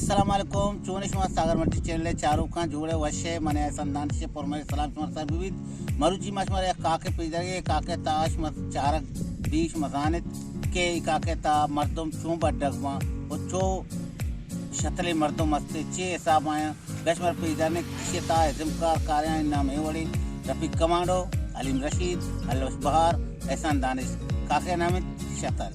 अस्सलामुअलैकुम चूनिशमा सागर मट्टी चैनल चारों खान जुड़े वशे मने संदान से परमे सलाम समर विविध मरुची मशमर काके पिजगे काके ताश मत चारक बीश मजानित के काके ता मर्दम चूं बडगमा उचो शतले मर्दम मस्ते चे हिसाब आया गशमर पिजने किशता जिमकार कार्य नाम एवड़ी रफीक कमांडो अलीम रशीद अलवश बहार एहसान दानिश काके नाम शतल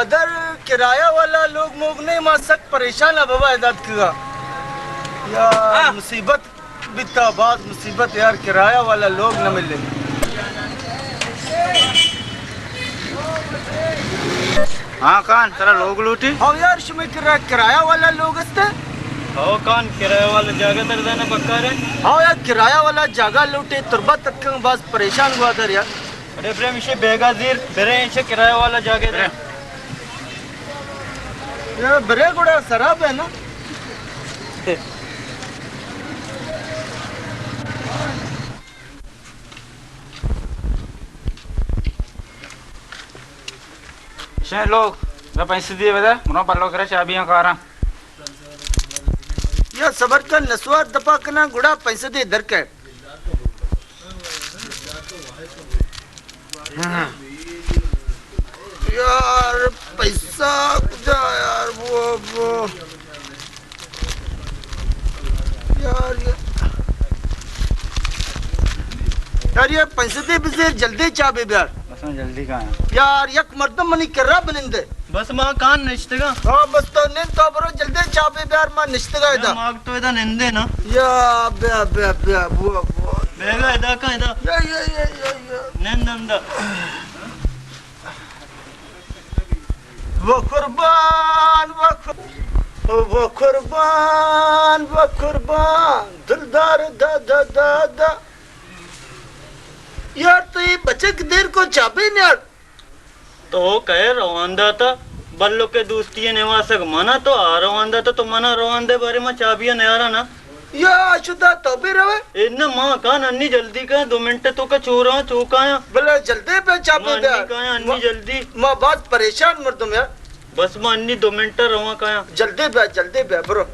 उधर किराया वाला लोग मोग नहीं मार सक परेशान है बाबा इधर का यार मुसीबत बिता बात मुसीबत यार किराया वाला लोग न मिले। हाँ कान तेरा लोग लूटी हाँ यार शुमे किराया वाला लोग हस्ते हो कान किराया वाला जगह तर देना पक्का रे। हाँ यार किराया वाला जगह लूटे तुरबा तक बस परेशान हुआ दर यार। अरे प्रेम इसे बेगाजीर बेरे इसे किराया वाला जगह दे यार बरे गुड़ा शराब है ना शे लोग मैं पैसे दिए बता मुनो पर लोग करे चाबियां कारा यार सबर का नस्वा दपा करना गुड़ा पैसे दे इधर के यार पैसा यार वो यार ये पैसे दे बिसे जल्दी चाबे यार बस मैं जल्दी कहाँ है यार यक मर्दम मनी कर रहा बनिंदे बस माँ कान निश्चित हाँ बस तो नहीं तो बरो जल्दी चाबे यार माँ निश्चित का इधर माँ तो इधर निंदे ना यार बे वो बेगा इधर कहाँ इधर ये निंदा वो कुर्बान दिलदार दा दा दा दा यार तो ये बच्चे की देर को चाबी नहीं यार तो कहे रवानदा था बल्लो के दोस्ती निवासक मना तो आ रवानदा तो मना रवानदे बारे में चाबियां नहीं आ रहा ना या अशुदा तो भी रवे इन्ना माँ कान अन्नी जल्दी का 2 मिनट तो का चोरा चौकाया बोले जल्दी पे चाबी दे अन्नी जल्दी माँ बहुत परेशान मर्दम यार बस माँ अन्नी 2 मिनट रवा काया जल्दी पे ब्रो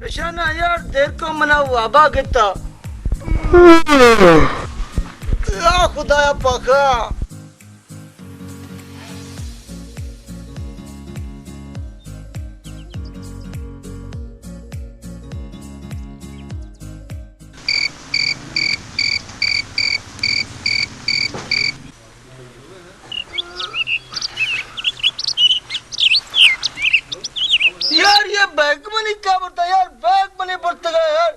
पेशाना यार देर को मना हुआ आबा गिता या खुदाया पाखा बैग में नहीं क्या बोलता यार, बैग में नहीं पड़ता यार,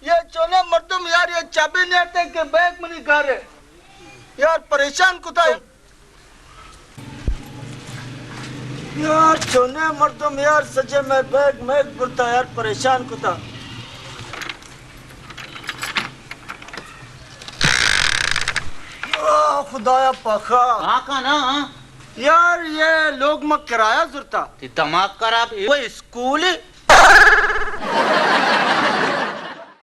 ये चोने मर्दम यार, ये चाबी ने कहते कि बैग में नहीं खा रहे यार, परेशान कुता है यार, छोने मर्दम यार, सजे में बैग में बुरता यार, परेशान कुता। खुदाया पाखा का ना यार, ये लोग मैं किराया जुरता दिमाग खराब वो स्कूल